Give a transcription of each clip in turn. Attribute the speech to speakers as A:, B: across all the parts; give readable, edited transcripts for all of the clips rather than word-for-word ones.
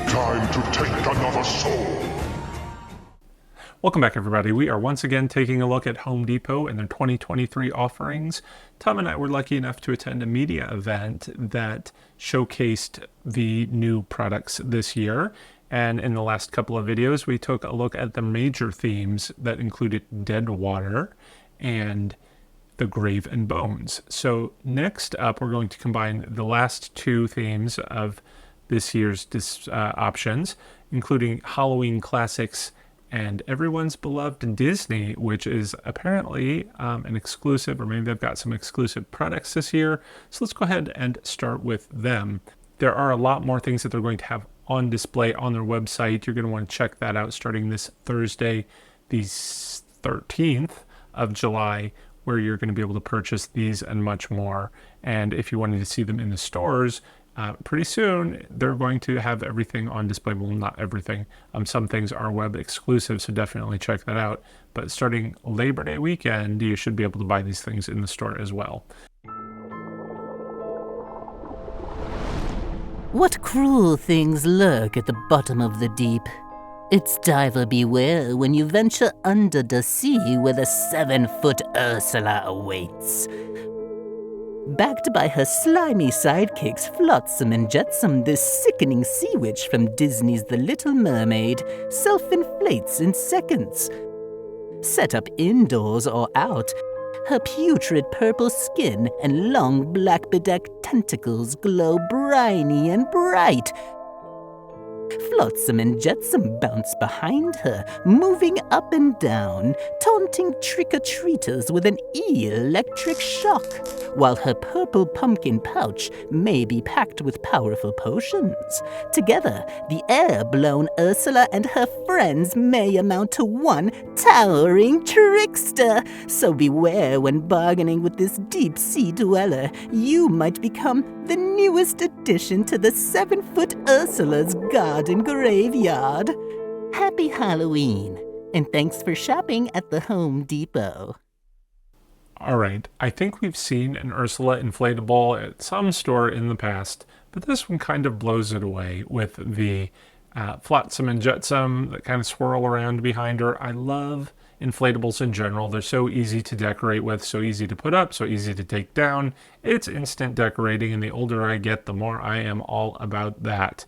A: Time to take another soul.
B: Welcome back, everybody. We are once again taking a look at Home Depot and their 2023 offerings. Tom and I were lucky enough to attend a media event that showcased the new products this year. And in the last couple of videos, we took a look at the major themes that included Dead Water and the Grave and Bones. So next up, we're going to combine the last two themes of this year's options, including Halloween classics and everyone's beloved Disney, which is apparently an exclusive, or maybe they've got some exclusive products this year. So let's go ahead and start with them. There are a lot more things that they're going to have on display on their website. You're going to want to check that out starting this Thursday, the 13th of July, where you're going to be able to purchase these and much more. And if you wanted to see them in the stores, pretty soon they're going to have everything on display. Well, not everything. Some things are web exclusive, so definitely check that out. But starting Labor Day weekend, you should be able to buy these things in the store as well.
C: What cruel things lurk at the bottom of the deep? It's diver beware when you venture under the sea where the 7-foot Ursula awaits. Backed by her slimy sidekicks Flotsam and Jetsam, this sickening sea witch from Disney's The Little Mermaid self-inflates in seconds. Set up indoors or out, her putrid purple skin and long black bedecked tentacles glow briny and bright. Flotsam and Jetsam bounce behind her, moving up and down, taunting trick-or-treaters with an electric shock, while her purple pumpkin pouch may be packed with powerful potions. Together, the air-blown Ursula and her friends may amount to one towering trickster, so beware when bargaining with this deep-sea dweller. You might become the newest addition to the 7-foot Ursula's garden graveyard. Happy Halloween, and thanks for shopping at the Home Depot.
B: All right, I think we've seen an Ursula inflatable at some store in the past, but this one kind of blows it away with the Flotsam and Jetsam that kind of swirl around behind her. I love inflatables in general. They're so easy to decorate with, so easy to put up, so easy to take down. It's instant decorating, and the older I get, the more I am all about that.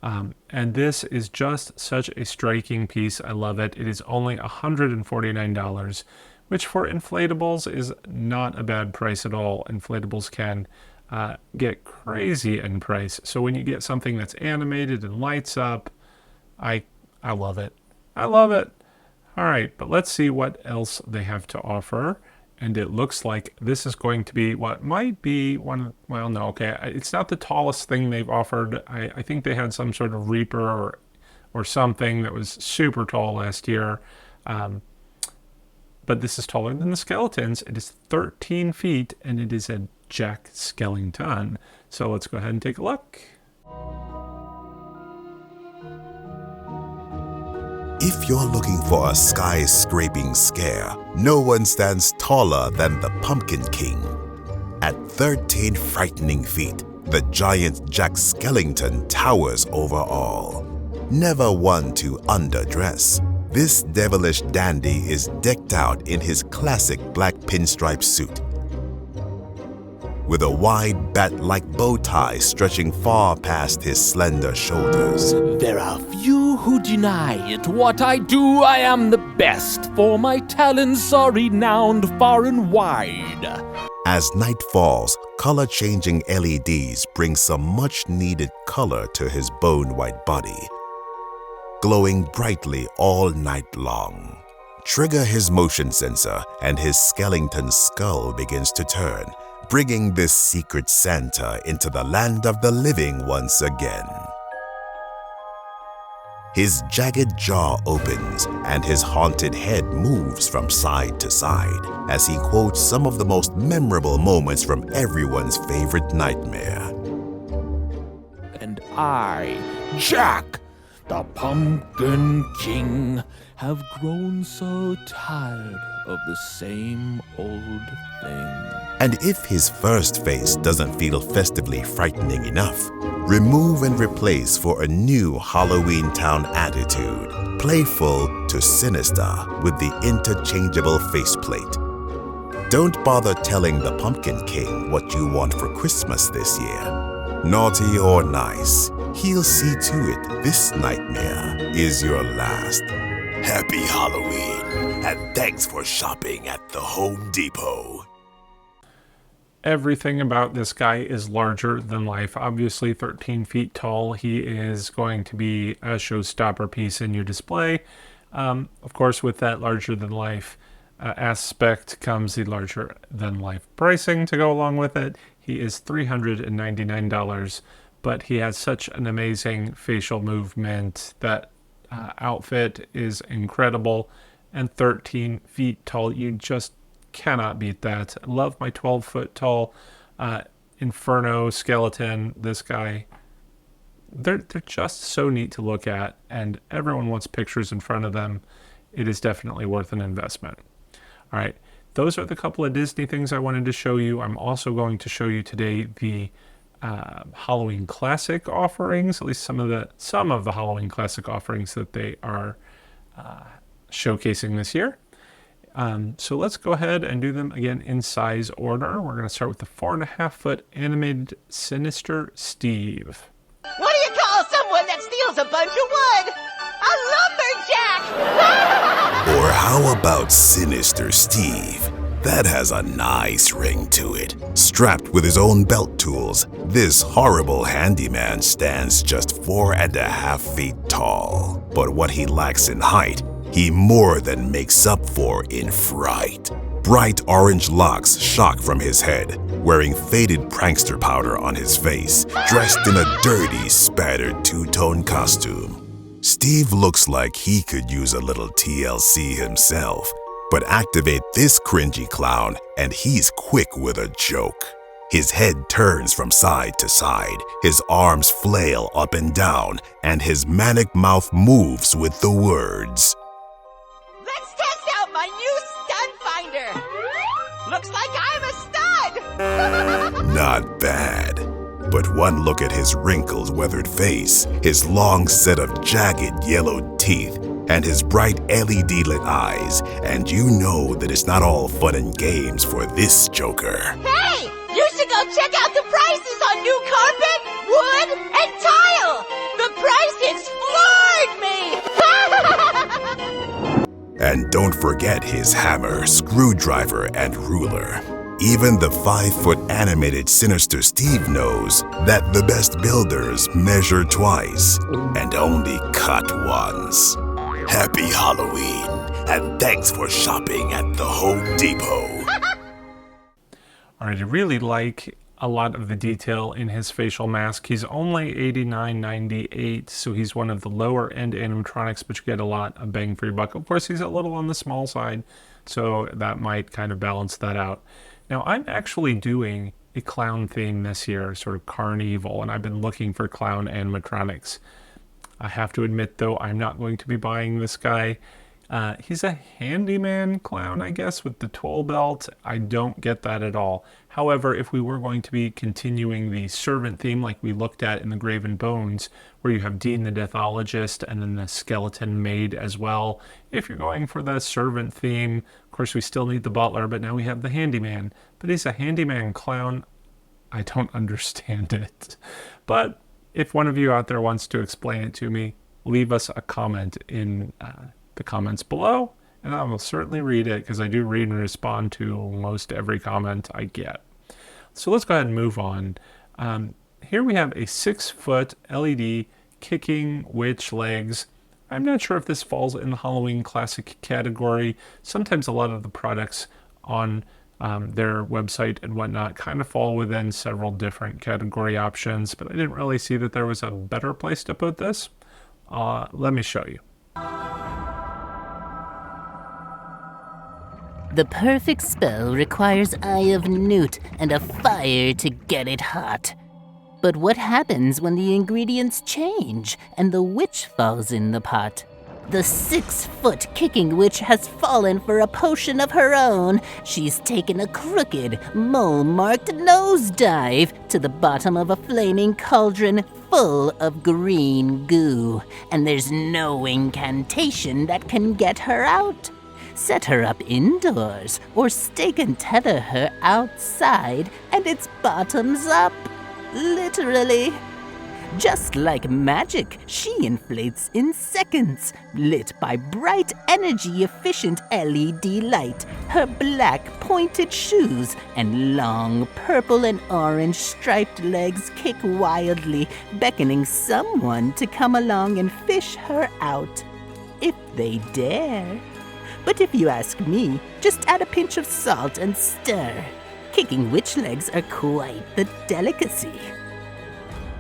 B: And this is just such a striking piece. I love it. It is only $149, which for inflatables is not a bad price at all. Inflatables can get crazy in price. So when you get something that's animated and lights up, I love it. I love it. All right, but let's see what else they have to offer. And it looks like this is going to be what might be one, well, no, okay. It's not the tallest thing they've offered. I think they had some sort of Reaper or something that was super tall last year. But this is taller than the skeletons. It is 13 feet, and it is a Jack Skellington. So let's go ahead and take a look.
D: If you're looking for a sky-scraping scare, no one stands taller than the Pumpkin King. At 13 frightening feet, the giant Jack Skellington towers over all. Never one to underdress, this devilish dandy is decked out in his classic black pinstripe suit, with a wide bat-like bow tie stretching far past his slender shoulders.
E: There are few who deny it. What I do, I am the best, for my talents are renowned far and wide.
D: As night falls, color-changing LEDs bring some much-needed color to his bone-white body, glowing brightly all night long. Trigger his motion sensor, and his skeleton skull begins to turn, bringing this secret Santa into the land of the living once again. His jagged jaw opens, and his haunted head moves from side to side as he quotes some of the most memorable moments from everyone's favorite nightmare.
E: And I, Jack, the Pumpkin King, have grown so tired of the same old thing.
D: And if his first face doesn't feel festively frightening enough, remove and replace for a new Halloween Town attitude, playful to sinister with the interchangeable faceplate. Don't bother telling the Pumpkin King what you want for Christmas this year. Naughty or nice, he'll see to it this nightmare is your last. Happy Halloween, and thanks for shopping at the Home Depot.
B: Everything about this guy is larger than life. Obviously 13 feet tall. He is going to be a showstopper piece in your display. Of course, with that larger than life aspect comes the larger than life pricing to go along with it. He is $399, but he has such an amazing facial movement. That outfit is incredible, and 13 feet tall. You just cannot beat that. I love my 12-foot tall Inferno skeleton. This guy, they're just so neat to look at, and everyone wants pictures in front of them. It is definitely worth an investment. All right, those are the couple of Disney things I wanted to show you. I'm also going to show you today the Halloween Classic offerings, at least some of the Halloween Classic offerings that they are showcasing this year. So let's go ahead and do them again in size order. We're going to start with the 4.5-foot animated Sinister Steve.
F: What do you call someone that steals a bunch of wood? A lumberjack!
D: Or how about Sinister Steve? That has a nice ring to it. Strapped with his own belt tools, this horrible handyman stands just 4.5 feet tall. But what he lacks in height, he more than makes up for in fright. Bright orange locks shock from his head, wearing faded prankster powder on his face, dressed in a dirty, spattered two-tone costume. Steve looks like he could use a little TLC himself, but activate this cringy clown and he's quick with a joke. His head turns from side to side, his arms flail up and down, and his manic mouth moves with the words.
F: Let's test out my new stud finder! Looks like I'm a stud!
D: Not bad. But one look at his wrinkled, weathered face, his long set of jagged, yellowed teeth, and his bright LED-lit eyes, and you know that it's not all fun and games for this joker.
F: Hey! You should go check out the prices on new carpet, wood, and tile! The prices floored me!
D: And don't forget his hammer, screwdriver, and ruler. Even the 5-foot animated Sinister Steve knows that the best builders measure twice and only cut once. Happy Halloween, and thanks for shopping at the Home Depot.
B: All right, I really like a lot of the detail in his facial mask. He's only $89.98, so he's one of the lower end animatronics, but you get a lot of bang for your buck. Of course, he's a little on the small side, so that might kind of balance that out. Now, I'm actually doing a clown theme this year, sort of carnival, and I've been looking for clown animatronics. I have to admit, though, I'm not going to be buying this guy. He's a handyman clown, I guess, with the toll belt. I don't get that at all. However, if we were going to be continuing the servant theme like we looked at in the Graven Bones, where you have Dean the Deathologist and then the skeleton maid as well, if you're going for the servant theme, of course we still need the butler, but now we have the handyman. But he's a handyman clown. I don't understand it. But if one of you out there wants to explain it to me, leave us a comment in the comments below, and I will certainly read it, because I do read and respond to most every comment I get. So let's go ahead and move on. Here we have a 6-foot LED kicking witch legs. I'm not sure if this falls in the Halloween Classic category. Sometimes a lot of the products on their website and whatnot kind of fall within several different category options, but I didn't really see that there was a better place to put this. Let me show you.
C: The perfect spell requires Eye of Newt and a fire to get it hot. But what happens when the ingredients change and the witch falls in the pot? The 6-foot kicking witch has fallen for a potion of her own. She's taken a crooked, mole-marked nosedive to the bottom of a flaming cauldron full of green goo, and there's no incantation that can get her out. Set her up indoors, or stake and tether her outside, and it's bottoms up. Literally. Just like magic, she inflates in seconds, lit by bright, energy-efficient LED light. Her black, pointed shoes and long purple and orange striped legs kick wildly, beckoning someone to come along and fish her out. If they dare. But if you ask me, just add a pinch of salt and stir. Kicking witch legs are quite the delicacy.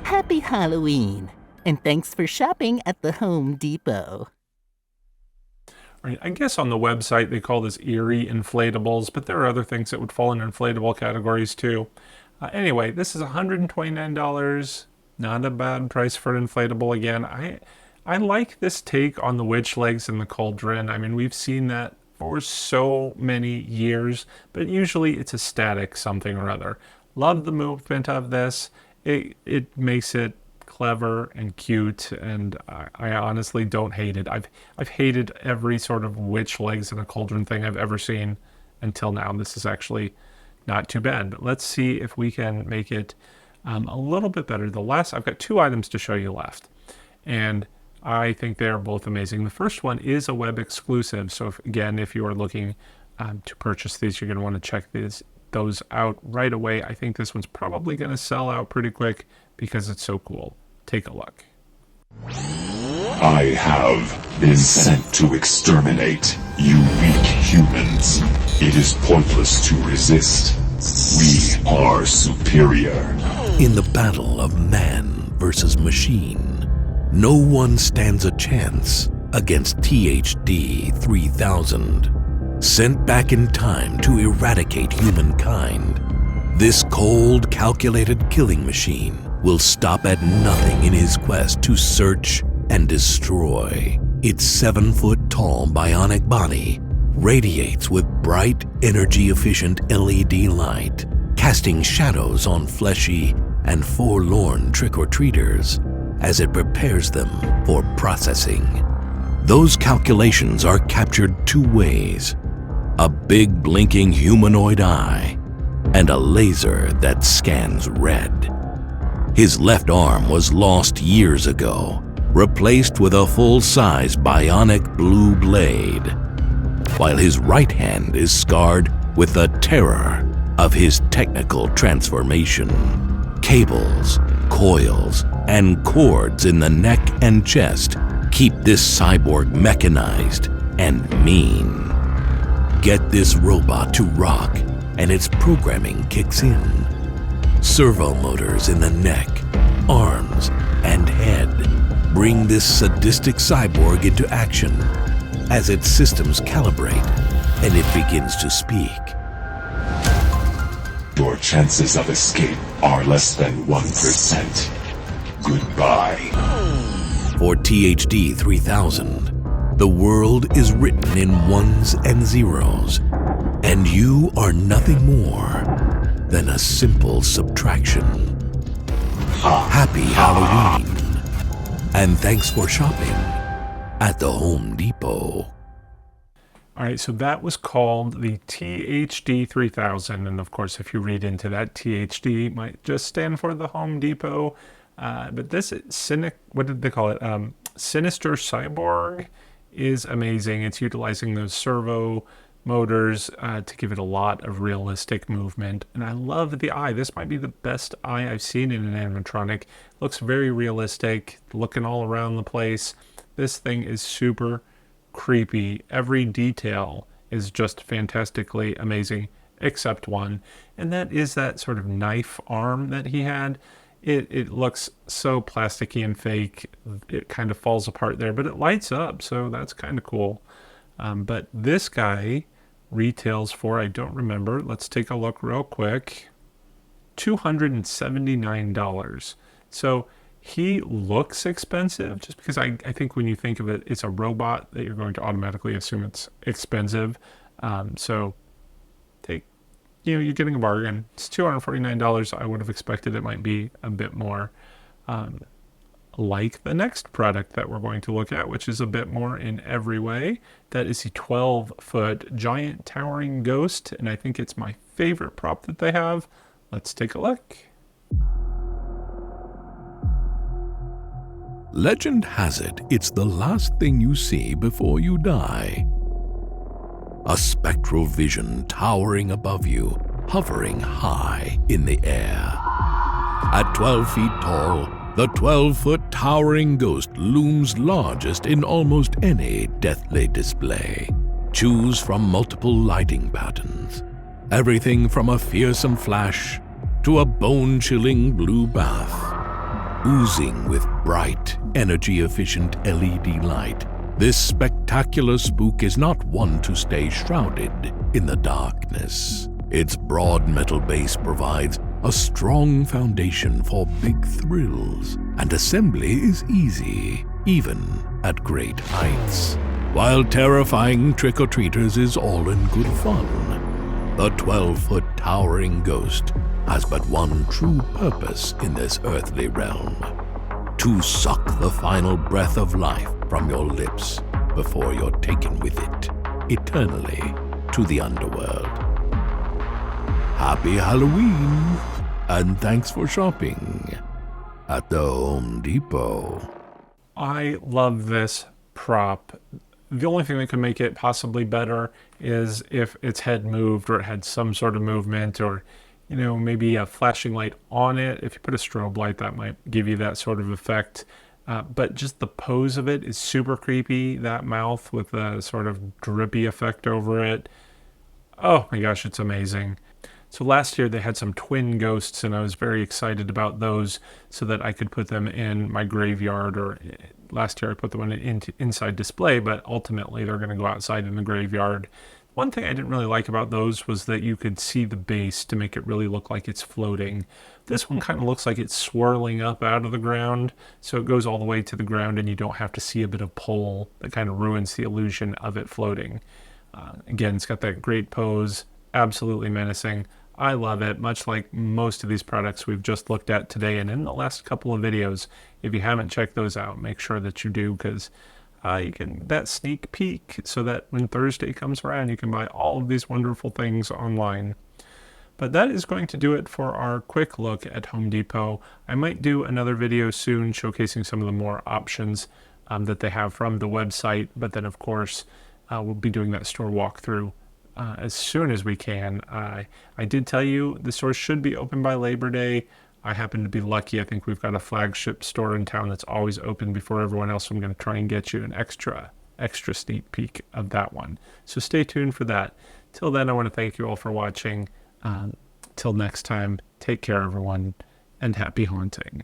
C: Happy Halloween, and thanks for shopping at the Home Depot.
B: Right, I guess on the website they call this eerie inflatables, but there are other things that would fall in inflatable categories too. Anyway, this is $129. Not a bad price for an inflatable. Again, I like this take on the witch legs in the cauldron. I mean, we've seen that for so many years, but usually it's a static something or other. Love the movement of this. It makes it clever and cute, and I honestly don't hate it. I've hated every sort of witch legs in a cauldron thing I've ever seen until now. This is actually not too bad, but let's see if we can make it a little bit better. I've got 2 items to show you left, and I think they're both amazing. The first one is a web exclusive, so if you are looking to purchase these, you're going to want to check those out right away. I think this one's probably going to sell out pretty quick because it's so cool. Take a look.
A: I have been sent to exterminate you weak humans. It is pointless to resist. We are superior.
G: In the battle of man versus machine, no one stands a chance against THD 3000. Sent back in time to eradicate humankind, this cold, calculated killing machine will stop at nothing in his quest to search and destroy. Its 7-foot-tall bionic body radiates with bright, energy-efficient LED light, casting shadows on fleshy and forlorn trick-or-treaters as it prepares them for processing. Those calculations are captured 2 ways: a big blinking humanoid eye, and a laser that scans red. His left arm was lost years ago, replaced with a full-size bionic blue blade, while his right hand is scarred with the terror of his technical transformation. Cables, coils, and cords in the neck and chest keep this cyborg mechanized and mean. Get this robot to rock, and its programming kicks in. Servo motors in the neck, arms, and head bring this sadistic cyborg into action as its systems calibrate and it begins to speak.
A: Your chances of escape are less than 1%. Goodbye.
G: For THD 3000, the world is written in ones and zeros, and you are nothing more than a simple subtraction. Happy Halloween, and thanks for shopping at the Home Depot.
B: All right, so that was called the THD 3000, and of course, if you read into that, THD might just stand for the Home Depot. But this what did they call it? Sinister Cyborg is amazing. It's utilizing those servo motors to give it a lot of realistic movement, and I love the eye. This might be the best eye I've seen in an animatronic. Looks very realistic, looking all around the place. This thing is super creepy. Every detail is just fantastically amazing, except one, and that is that sort of knife arm that he had. It looks so plasticky and fake. It kind of falls apart there, but it lights up, so that's kind of cool. But this guy retails for, I don't remember, let's take a look real quick, $279. So He looks expensive just because I think when you think of it, it's a robot that you're going to automatically assume it's expensive. So you're getting a bargain. It's $249. I would have expected it might be a bit more. Like the next product that we're going to look at, which is a bit more in every way. That is the 12-foot giant towering ghost, and I think it's my favorite prop that they have. Let's take a look.
G: Legend has it, it's the last thing you see before you die. A spectral vision towering above you, hovering high in the air. At 12 feet tall, the 12-foot towering ghost looms largest in almost any deathly display. Choose from multiple lighting patterns. Everything from a fearsome flash to a bone-chilling blue bath. Oozing with bright, energy-efficient LED light, this spectacular spook is not one to stay shrouded in the darkness. Its broad metal base provides a strong foundation for big thrills, and assembly is easy, even at great heights. While terrifying trick-or-treaters is all in good fun, the 12-foot towering ghost has but one true purpose in this earthly realm: to suck the final breath of life from your lips before you're taken with it eternally to the underworld. Happy Halloween, and thanks for shopping at the Home Depot.
B: I love this prop. The only thing that could make it possibly better is if its head moved, or it had some sort of movement, or maybe a flashing light on it. If you put a strobe light, that might give you that sort of effect. But just the pose of it is super creepy. That mouth with a sort of drippy effect over it. Oh my gosh, it's amazing. So last year they had some twin ghosts, and I was very excited about those so that I could put them in my graveyard. Or last year I put them in an inside display, but ultimately they're going to go outside in the graveyard. One thing I didn't really like about those was that you could see the base to make it really look like it's floating. This one kind of looks like it's swirling up out of the ground, so it goes all the way to the ground and you don't have to see a bit of pole that kind of ruins the illusion of it floating. Again, it's got that great pose, absolutely menacing. I love it, much like most of these products we've just looked at today and in the last couple of videos. If you haven't checked those out, make sure that you do, because you can that sneak peek so that when Thursday comes around, you can buy all of these wonderful things online. But that is going to do it for our quick look at Home Depot. I might do another video soon showcasing some of the more options that they have from the website, but then of course we'll be doing that store walkthrough as soon as we can. I did tell you the store should be open by Labor Day. I happen to be lucky. I think we've got a flagship store in town that's always open before everyone else. So I'm going to try and get you an extra sneak peek of that one. So stay tuned for that. Till then, I want to thank you all for watching. Till next time, take care, everyone, and happy haunting.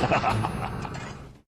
A: Ha ha ha!